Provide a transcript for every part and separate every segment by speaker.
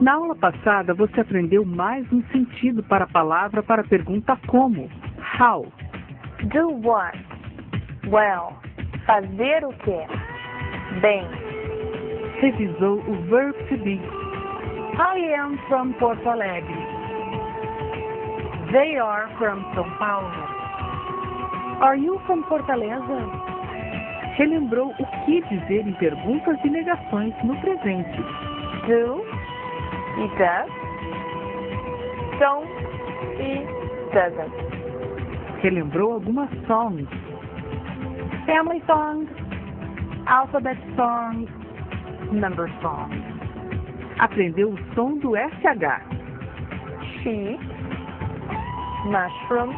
Speaker 1: Na aula passada, você aprendeu mais um sentido para a palavra para a pergunta como. How.
Speaker 2: Do what? Well. Fazer o quê? Bem.
Speaker 1: Revisou o verb to be.
Speaker 3: I am from Porto Alegre. They are from São Paulo. Are you from Fortaleza?
Speaker 1: Relembrou o que dizer em perguntas e negações no presente.
Speaker 2: Do e does. Don't e doesn't.
Speaker 1: Relembrou algumas songs.
Speaker 3: Family songs, alphabet songs, number songs.
Speaker 1: Aprendeu o som do SH.
Speaker 2: Sheep, mushroom,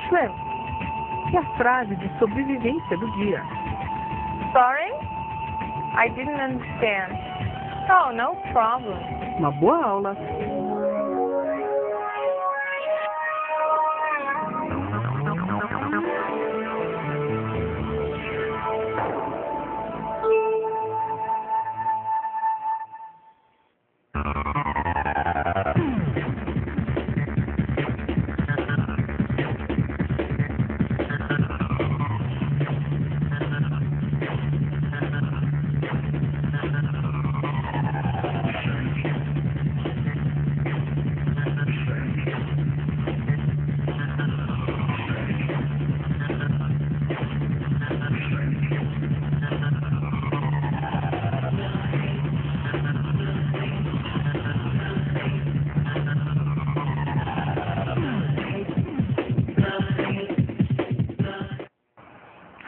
Speaker 2: shrimp.
Speaker 1: E a frase de sobrevivência do dia.
Speaker 2: Sorry? I didn't understand. Oh, no problem.
Speaker 1: Uma boa aula.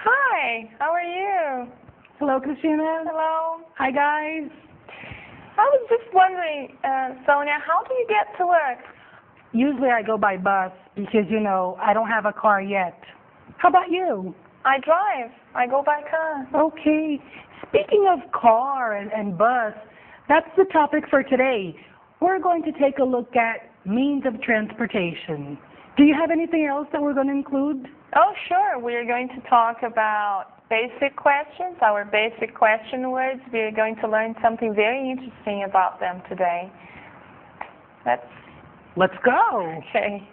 Speaker 2: Hi, how are you?
Speaker 3: Hello, Christina.
Speaker 2: Hello.
Speaker 3: Hi, guys.
Speaker 2: I was just wondering, Sonia, how do you get to work?
Speaker 3: Usually I go by bus because, I don't have a car yet. How about you?
Speaker 2: I drive. I go by car.
Speaker 3: Okay. Speaking of car and bus, that's the topic for today. We're going to take a look at means of transportation. Do you have anything else that we're going to include?
Speaker 2: Oh, sure. We're going to talk about basic questions, our basic question words. We're going to learn something very interesting about them today.
Speaker 3: Let's go.
Speaker 2: Okay.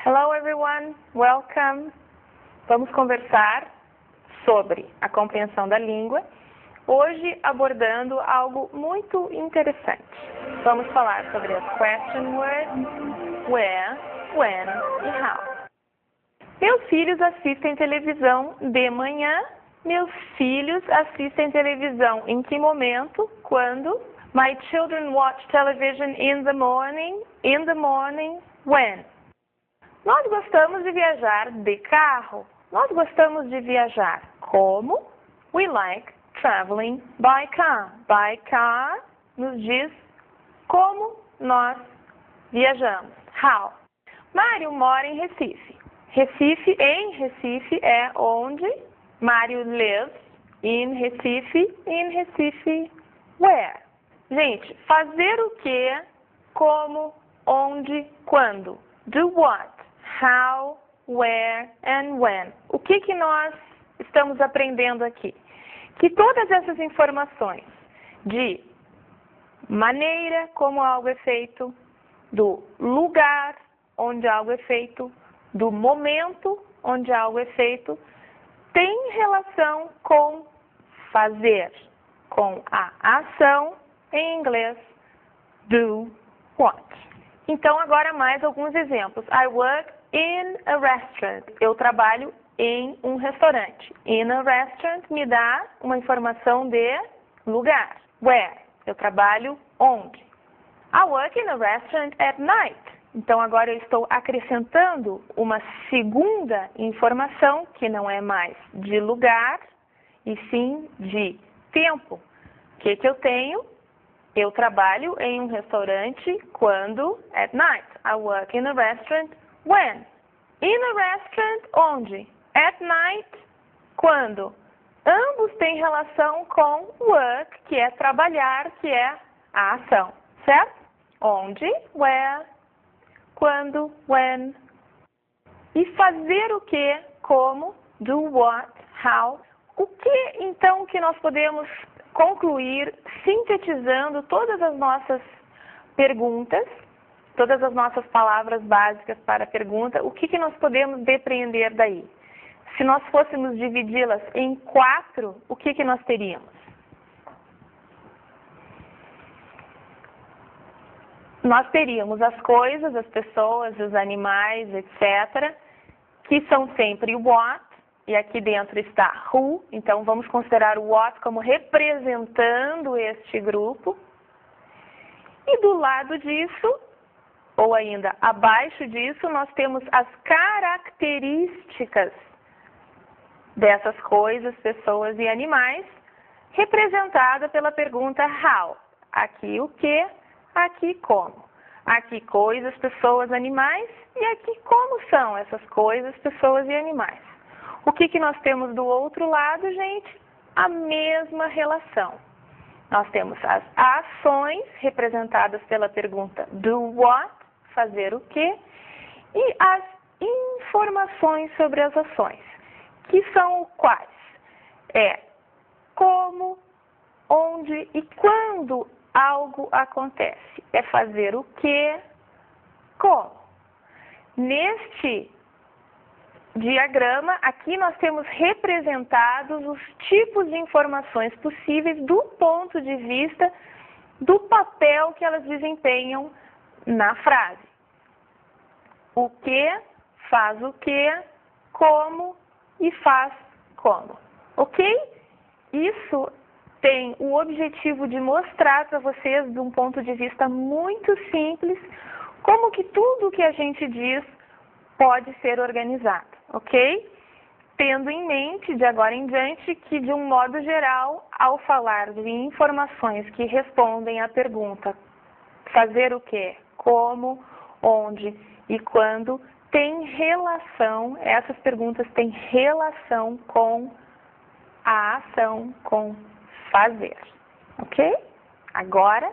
Speaker 2: Hello, everyone. Welcome. Vamos conversar sobre a compreensão da língua, hoje abordando algo muito interessante. Vamos falar sobre as question words, where, when e how. Meus filhos assistem televisão de manhã. Meus filhos assistem televisão em que momento? Quando? My children watch television in the morning. In the morning, when? Nós gostamos de viajar de carro. Nós gostamos de viajar como? We like traveling by car. By car nos diz como nós viajamos. How? Mário mora em Recife. Em Recife é onde? Mário lives in Recife. In Recife, where? Gente, fazer o que, como, onde, quando. Do what, how, where and when. O que nós estamos aprendendo aqui? Que todas essas informações de maneira como algo é feito, do lugar onde algo é feito, do momento onde algo é feito, tem relação com fazer, com a ação, em inglês, do what. Então, agora mais alguns exemplos. I work in a restaurant. Eu trabalho em um restaurante. In a restaurant me dá uma informação de lugar. Where? Eu trabalho onde? I work in a restaurant at night. Então, agora eu estou acrescentando uma segunda informação, que não é mais de lugar, e sim de tempo. O que eu tenho? Eu trabalho em um restaurante quando? At night. I work in a restaurant when? In a restaurant onde? At night, quando? Ambos têm relação com work, que é trabalhar, que é a ação, certo? Onde? Where? Quando? When? E fazer o que? Como? Do what? How? O que, então, que nós podemos concluir sintetizando todas as nossas perguntas, todas as nossas palavras básicas para a pergunta, o que nós podemos depreender daí? Se nós fôssemos dividi-las em 4, o que nós teríamos? Nós teríamos as coisas, as pessoas, os animais, etc., que são sempre o what, e aqui dentro está who, então vamos considerar o what como representando este grupo. E do lado disso, ou ainda abaixo disso, nós temos as características dessas coisas, pessoas e animais, representada pela pergunta how. Aqui o que, aqui como. Aqui coisas, pessoas, animais, e aqui como são essas coisas, pessoas e animais. O que nós temos do outro lado, gente? A mesma relação. Nós temos as ações representadas pela pergunta do what, fazer o quê, e as informações sobre as ações, que são quais? Como, onde e quando algo acontece. É fazer o quê, como. Neste diagrama, aqui nós temos representados os tipos de informações possíveis do ponto de vista do papel que elas desempenham na frase. O que, faz o que, como e faz como. Ok? Isso tem o objetivo de mostrar para vocês, de um ponto de vista muito simples, como que tudo que a gente diz pode ser organizado, ok? Tendo em mente, de agora em diante, que de um modo geral, ao falar de informações que respondem à pergunta fazer o quê, como, onde e quando, tem relação, essas perguntas têm relação com a ação, com fazer, ok? Agora,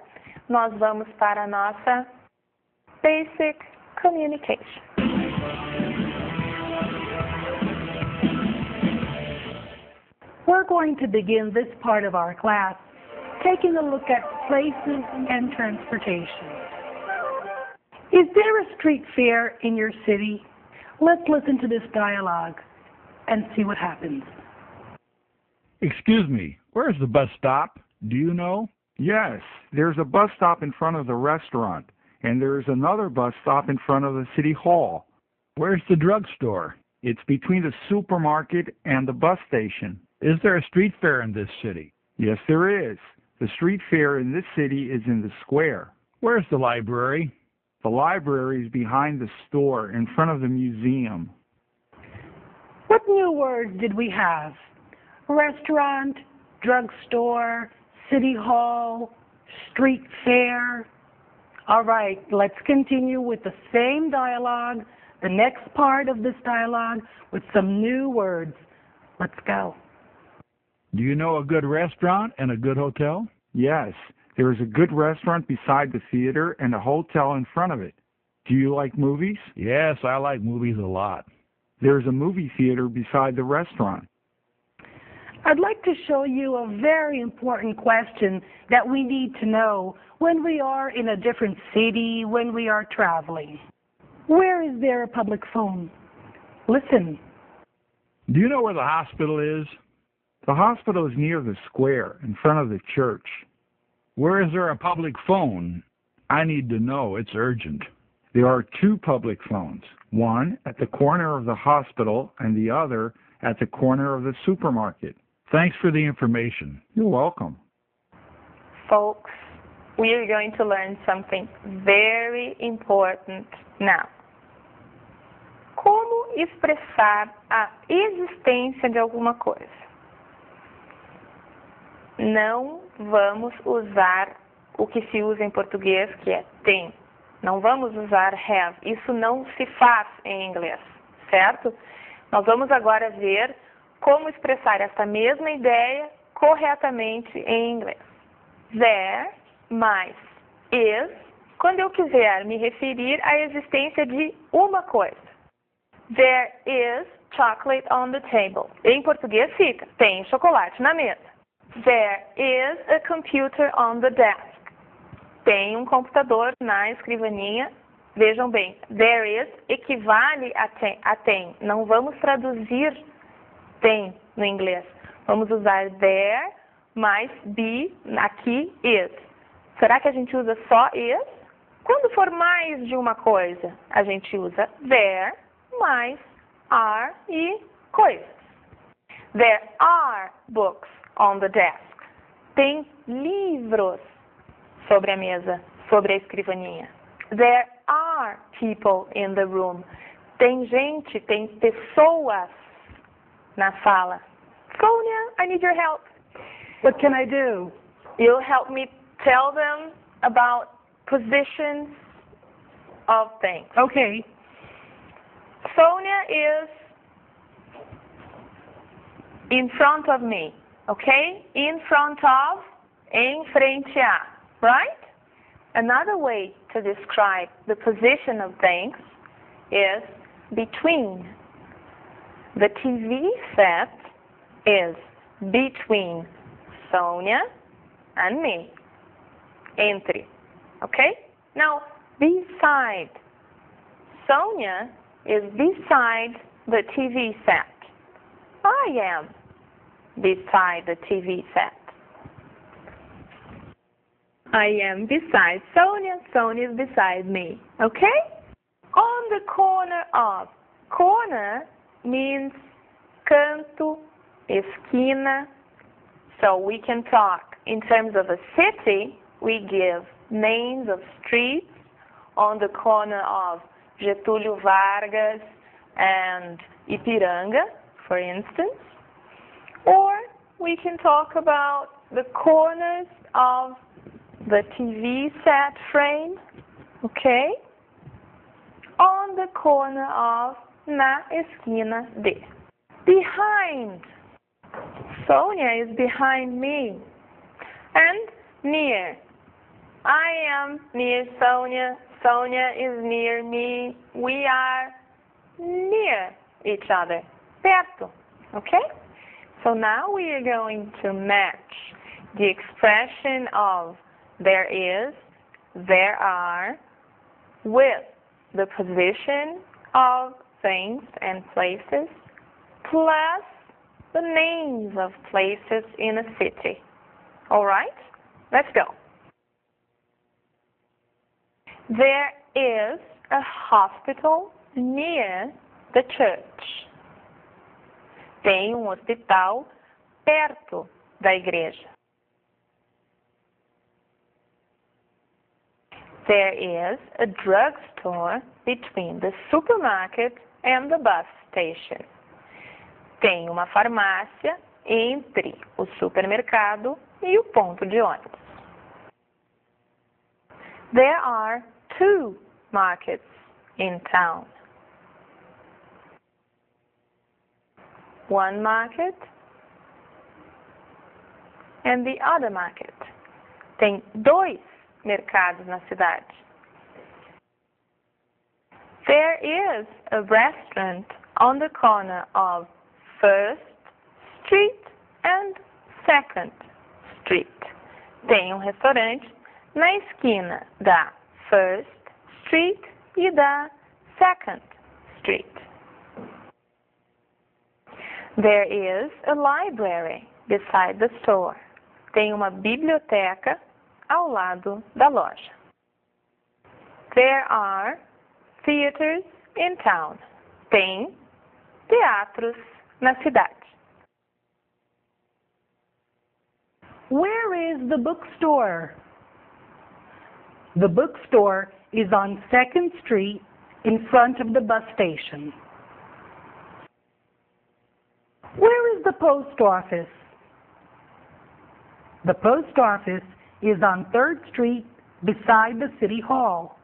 Speaker 2: nós vamos para a nossa Basic Communication.
Speaker 3: We're going to begin this part of our class taking a look at places and transportation. Is there a street fair in your city? Let's listen to this dialogue and see what happens.
Speaker 4: Excuse me, where's the bus stop? Do you know?
Speaker 5: Yes, there's a bus stop in front of the restaurant, and there's another bus stop in front of the city hall.
Speaker 4: Where's the drugstore?
Speaker 5: It's between the supermarket and the bus station.
Speaker 4: Is there a street fair in this city?
Speaker 5: Yes, there is. The street fair in this city is in the square.
Speaker 4: Where's the library?
Speaker 5: The library is behind the store, in front of the museum.
Speaker 3: What new words did we have? Restaurant, drugstore, city hall, street fair. All right, let's continue with the same dialogue, the next part of this dialogue, with some new words. Let's go.
Speaker 4: Do you know a good restaurant and a good hotel?
Speaker 5: Yes, there is a good restaurant beside the theater and a hotel in front of it. Do you like movies?
Speaker 4: Yes, I like movies a lot.
Speaker 5: There's a movie theater beside the restaurant.
Speaker 3: I'd like to show you a very important question that we need to know when we are in a different city, when we are traveling. Where is there a public phone? Listen.
Speaker 4: Do you know where the hospital is?
Speaker 5: The hospital is near the square, in front of the church.
Speaker 4: Where is there a public phone? I need to know. It's urgent.
Speaker 5: There are two public phones, one at the corner of the hospital and the other at the corner of the supermarket.
Speaker 4: Thanks for the information.
Speaker 5: You're welcome.
Speaker 2: Folks, we are going to learn something very important now. Como expressar a existência de alguma coisa? Não vamos usar o que se usa em português, que é tem. Não vamos usar have. Isso não se faz em inglês, certo? Nós vamos agora ver como expressar essa mesma ideia corretamente em inglês. There mais is, quando eu quiser me referir à existência de uma coisa. There is chocolate on the table. Em português fica, tem chocolate na mesa. There is a computer on the desk. Tem um computador na escrivaninha. Vejam bem, there is equivale a tem. Não vamos traduzir tem no inglês. Vamos usar there mais be, aqui is. Será que a gente usa só is? Quando for mais de uma coisa, a gente usa there mais are e coisas. There are books on the desk. Tem livros sobre a mesa, sobre a escrivaninha. There are people in the room. Tem gente, tem pessoas na sala. Sonia, I need your help.
Speaker 3: What can I do?
Speaker 2: You'll help me tell them about positions of things.
Speaker 3: Okay.
Speaker 2: Sonia is in front of me, okay? In front of, em frente a, right? Another way to describe the position of things is between. The TV set is between Sonia and me. Entre. Okay? Now, beside. Sonia is beside the TV set. I am beside the TV set. I am beside Sonia. Sonia is beside me. Okay? On the corner of. Corner means canto, esquina. So we can talk in terms of a city. We give names of streets on the corner of Getúlio Vargas and Ipiranga, for instance. Or we can talk about the corners of the TV set frame, okay? On the corner of, na esquina de. Behind. Sonia is behind me. And near. I am near Sonia. Sonia is near me. We are near each other. Perto. Okay? So now we are going to match the expression of there is, there are, with the position of things and places, plus the names of places in a city. All right? Let's go. There is a hospital near the church. Tem hospital perto da igreja. There is a drugstore between the supermarket and the bus station. Tem uma farmácia entre o supermercado e o ponto de ônibus. There are 2 markets in town. One market and the other market. Tem 2 mercados na cidade. There is a restaurant on the corner of 1st Street and 2nd Street. Tem um restaurante na esquina da 1st Street e da 2nd Street. There is a library beside the store. Tem uma biblioteca ao lado da loja. There are theaters in town. Tem teatros na cidade.
Speaker 3: Where is the bookstore? The bookstore is on 2nd Street in front of the bus station. Where is the post office? The post office is on 3rd Street beside the City Hall.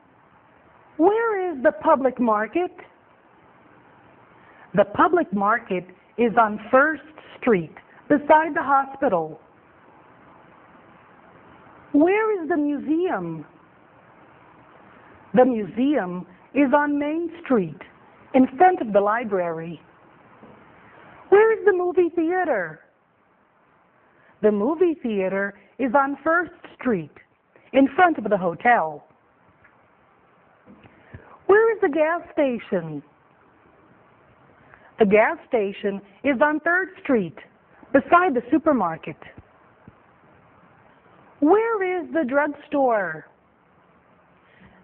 Speaker 3: Where is the public market? The public market is on 1st Street beside the hospital. Where is the museum? The museum is on Main Street in front of the library. Where is the movie theater? The movie theater is on First Street, in front of the hotel. Where is the gas station? The gas station is on 3rd Street, beside the supermarket. Where is the drugstore?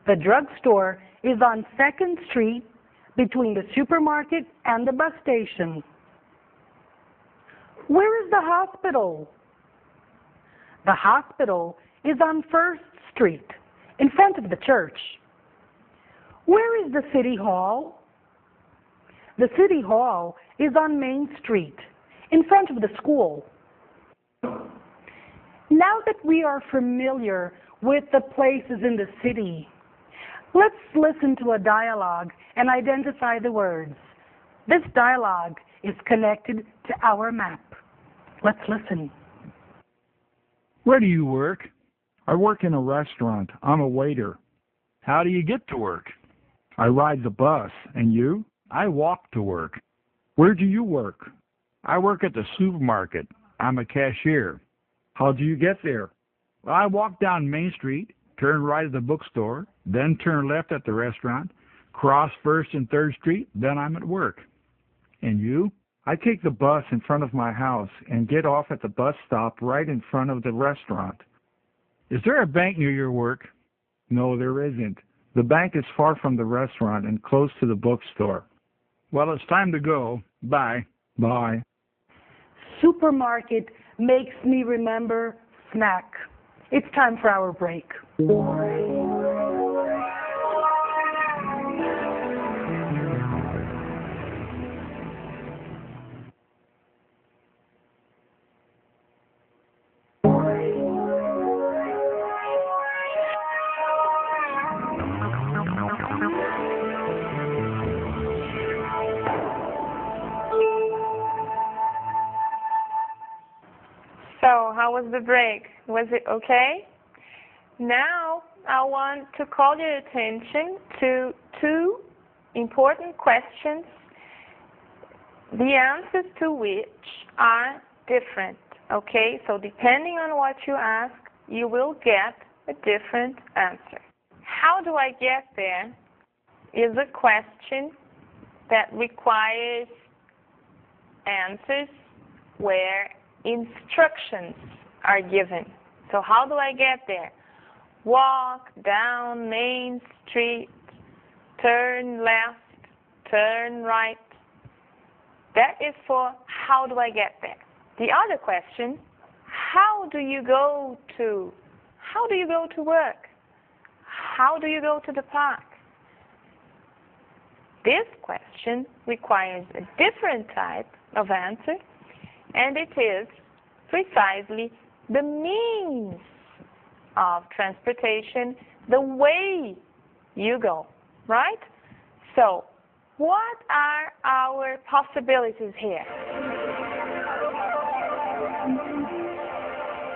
Speaker 3: The drugstore is on 2nd Street, between the supermarket and the bus station. Where is the hospital? The hospital is on 1st Street, in front of the church. Where is the City Hall? The City Hall is on Main Street, in front of the school. Now that we are familiar with the places in the city, let's listen to a dialogue and identify the words. This dialogue is connected to our map. Let's listen.
Speaker 4: Where do you work?
Speaker 5: I work in a restaurant. I'm a waiter.
Speaker 4: How do you get to work?
Speaker 5: I ride the bus. And you?
Speaker 4: I walk to work.
Speaker 5: Where do you work?
Speaker 4: I work at the supermarket. I'm a cashier.
Speaker 5: How do you get there?
Speaker 4: Well, I walk down Main Street, turn right at the bookstore, then turn left at the restaurant, cross 1st and 3rd Street, then I'm at work. And you?
Speaker 5: I take the bus in front of my house and get off at the bus stop right in front of the restaurant.
Speaker 4: Is there a bank near your work?
Speaker 5: No, there isn't. The bank is far from the restaurant and close to the bookstore.
Speaker 4: Well, it's time to go. Bye.
Speaker 5: Bye.
Speaker 3: Supermarket makes me remember snack. It's time for our break.
Speaker 2: So, how was the break? Was it okay? Now, I want to call your attention to 2 important questions, the answers to which are different, okay? So, depending on what you ask, you will get a different answer. How do I get there is a question that requires answers where instructions are given. So how do I get there? Walk down Main Street, turn left, turn right. That is for how do I get there. The other question, how do you go to work? How do you go to the park? This question requires a different type of answer, and it is precisely the means of transportation, the way you go, right? So, what are our possibilities here?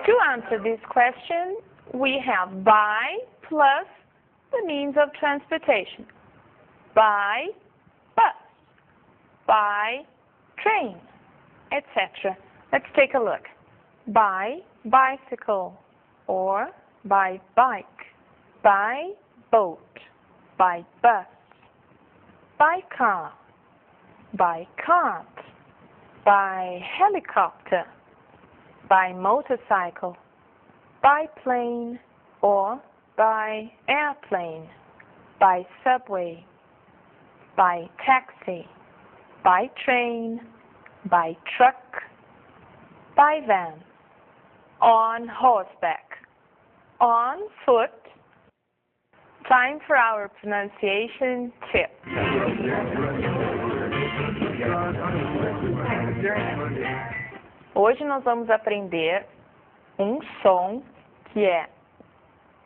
Speaker 2: To answer this question, we have by plus the means of transportation. By bus, by train, etc. Let's take a look. By bicycle or by bike, by boat, by bus, by car, by cart, by helicopter, by motorcycle, by plane or by airplane, by subway, by taxi, by train, by truck, by van, on horseback, on foot. Time for our pronunciation tip. Hoje nós vamos aprender um som que é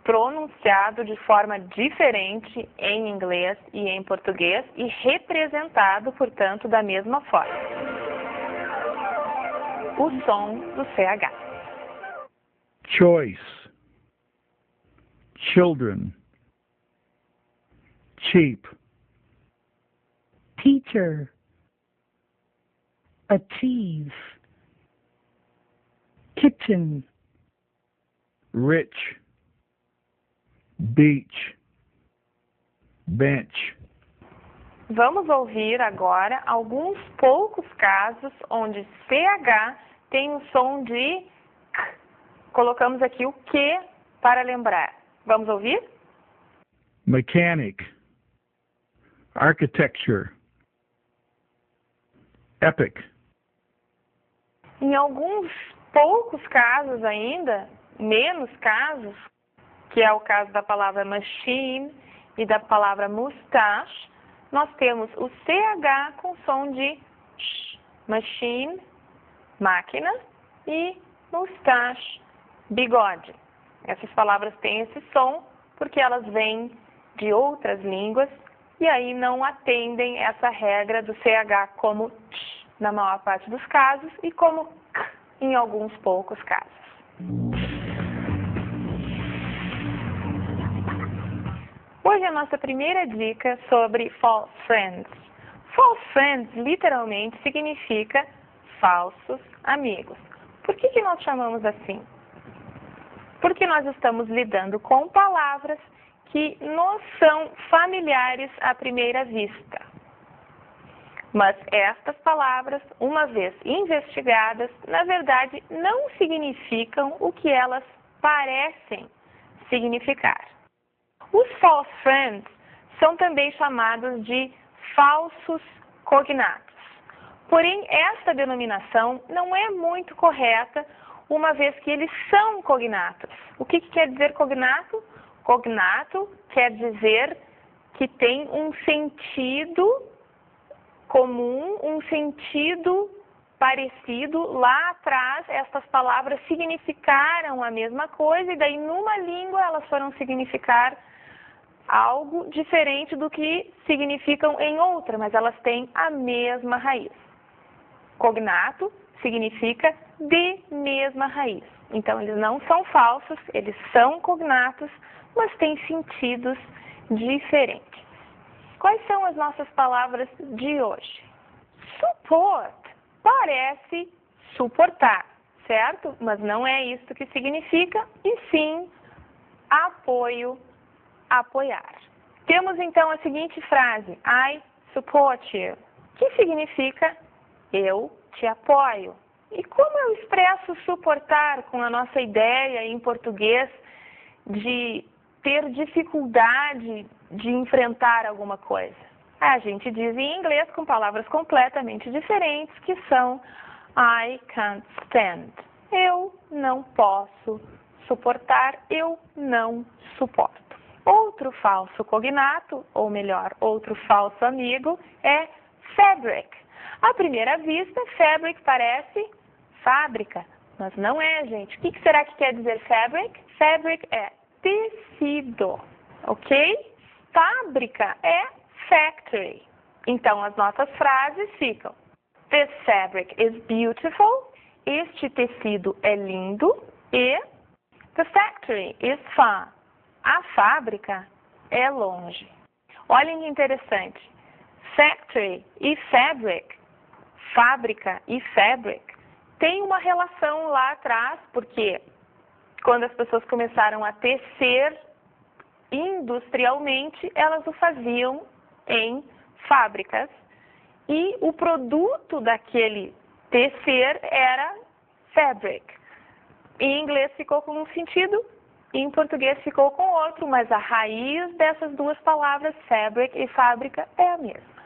Speaker 2: pronunciado de forma diferente em inglês e em português e representado, portanto, da mesma forma. O som do CH.
Speaker 4: Choice. Children. Cheap.
Speaker 3: Teacher. achieve, kitchen,
Speaker 4: rich, beach, bench.
Speaker 2: Vamos ouvir agora alguns poucos casos onde CH tem o som de K. Colocamos aqui o Q para lembrar. Vamos ouvir?
Speaker 4: Mechanic, architecture, epic.
Speaker 2: Em alguns poucos casos ainda, menos casos, que é o caso da palavra machine e da palavra mustache, nós temos o CH com som de sh, machine, máquina, e mustache, bigode. Essas palavras têm esse som porque elas vêm de outras línguas e aí não atendem essa regra do CH como sh na maior parte dos casos e como k em alguns poucos casos. Hoje a nossa primeira dica sobre false friends. False friends literalmente significa falsos amigos. Por que nós chamamos assim? Porque nós estamos lidando com palavras que nos são familiares à primeira vista. Mas estas palavras, uma vez investigadas, na verdade não significam o que elas parecem significar. Os false friends são também chamados de falsos cognatos. Porém, esta denominação não é muito correta, uma vez que eles são cognatos. O que quer dizer cognato? Cognato quer dizer que tem um sentido comum, um sentido parecido. Lá atrás, estas palavras significaram a mesma coisa e daí numa língua elas foram significar algo diferente do que significam em outra, mas elas têm a mesma raiz. Cognato significa de mesma raiz. Então, eles não são falsos, eles são cognatos, mas têm sentidos diferentes. Quais são as nossas palavras de hoje? Support parece suportar, certo? Mas não é isso que significa, e sim apoio, apoiar. Temos então a seguinte frase, I support you, que significa eu te apoio. E como eu expresso suportar com a nossa ideia em português de ter dificuldade de enfrentar alguma coisa? A gente diz em inglês com palavras completamente diferentes, que são I can't stand. Eu não posso suportar, eu não suporto. Outro falso cognato, ou melhor, outro falso amigo, é fabric. À primeira vista, fabric parece fábrica, mas não é, gente. O que será que quer dizer fabric? Fabric é tecido, ok? Fábrica é factory. Então, as nossas frases ficam: This fabric is beautiful. Este tecido é lindo. E the factory is far. A fábrica é longe. Olhem que interessante. Factory e fabric, fábrica e fabric, tem uma relação lá atrás, porque quando as pessoas começaram a tecer industrialmente, elas o faziam em fábricas e o produto daquele tecer era fabric. Em inglês ficou com um sentido, em português ficou com outro, mas a raiz dessas duas palavras, fabric e fábrica, é a mesma.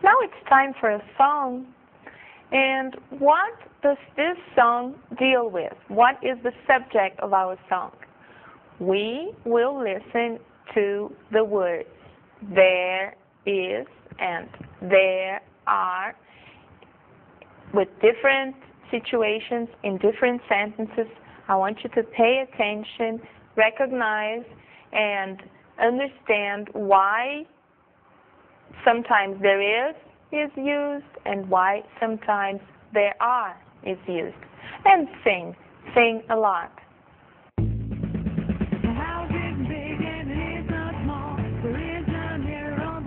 Speaker 2: Now it's time for a song. And what does this song deal with? What is the subject of our song? We will listen to the words there is and there are with different situations in different sentences. I want you to pay attention, recognize, and understand why sometimes there is used and why sometimes there are is used. And sing a lot. The house is big and it is not small. There is none here on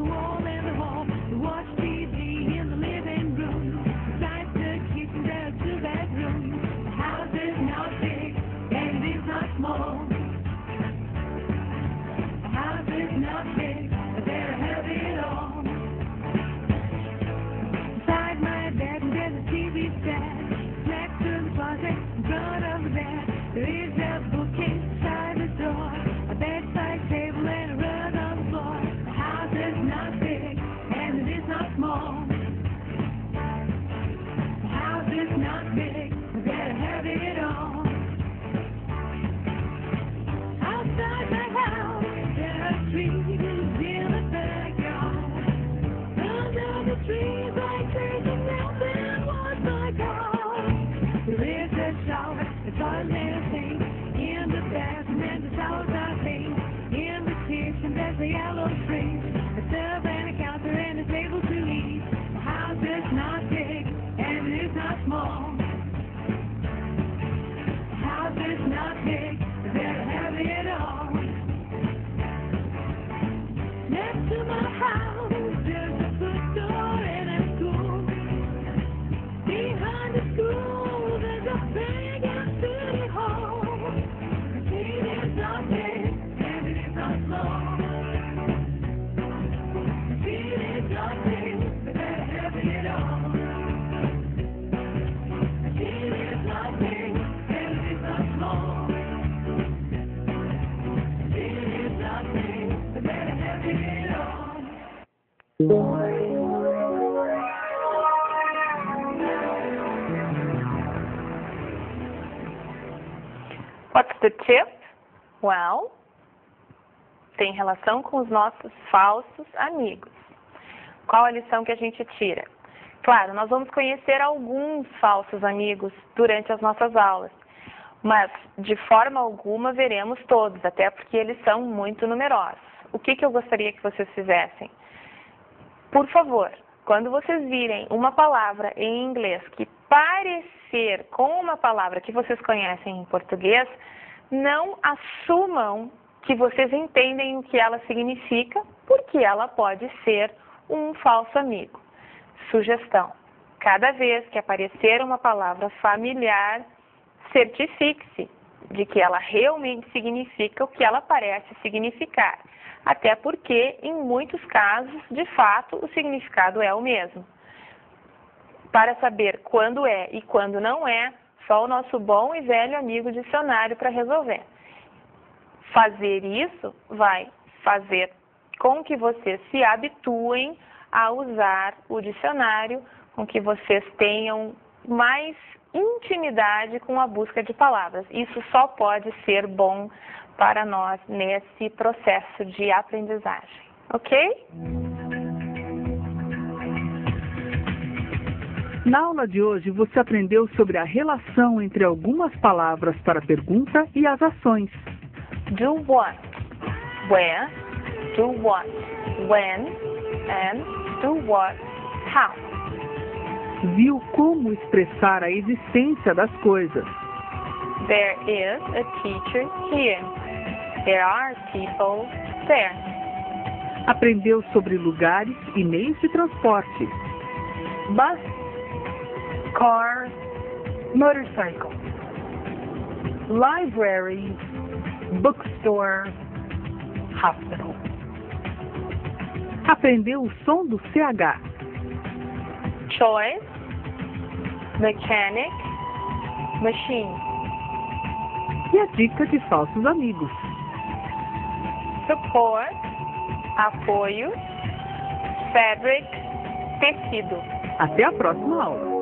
Speaker 6: small. The house is not big, we better have it all. Outside my house, there are trees in the backyard. Under the trees, I take a nap and watch my car. There is a shower, it's all dancing in the bathroom, and the showers are pink. In the kitchen, there's a yellow string, a stove and a counter and a table to eat. The house is not big and it is not small. The house is not big, we better have it all. Next to my house, there's a bookstore and a school. Behind the school, there's a big city hall. It is not big and it is not small. It is not big, we better have it all. It is not big and it is not small. It is not big, we better have it all.
Speaker 2: What's the tip? Well, tem relação com os nossos falsos amigos. Qual a lição que a gente tira? Claro, nós vamos conhecer alguns falsos amigos durante as nossas aulas, mas de forma alguma veremos todos, até porque eles são muito numerosos. O que eu gostaria que vocês fizessem? Por favor, quando vocês virem uma palavra em inglês que parecer com uma palavra que vocês conhecem em português, não assumam que vocês entendem o que ela significa, porque ela pode ser um falso amigo. Sugestão: cada vez que aparecer uma palavra familiar, certifique-se de que ela realmente significa o que ela parece significar. Até porque, em muitos casos, de fato, o significado é o mesmo. Para saber quando é e quando não é, só o nosso bom e velho amigo dicionário para resolver. Fazer isso vai fazer com que vocês se habituem a usar o dicionário, com que vocês tenham mais intimidade com a busca de palavras. Isso só pode ser bom para nós nesse processo de aprendizagem, ok?
Speaker 1: Na aula de hoje, você aprendeu sobre a relação entre algumas palavras para a pergunta e as ações.
Speaker 2: Do what, where, do what, when, and do what, how.
Speaker 1: Viu como expressar a existência das coisas.
Speaker 2: There is a teacher here. There are people there.
Speaker 1: Aprendeu sobre lugares e meios de transporte.
Speaker 3: Bus, car, motorcycle. Library, bookstore, hospital.
Speaker 1: Aprendeu o som do CH.
Speaker 2: Choice, mechanic, machine.
Speaker 1: E a dica de falsos amigos.
Speaker 2: Support, apoio, fabric, tecido.
Speaker 1: Até a próxima aula.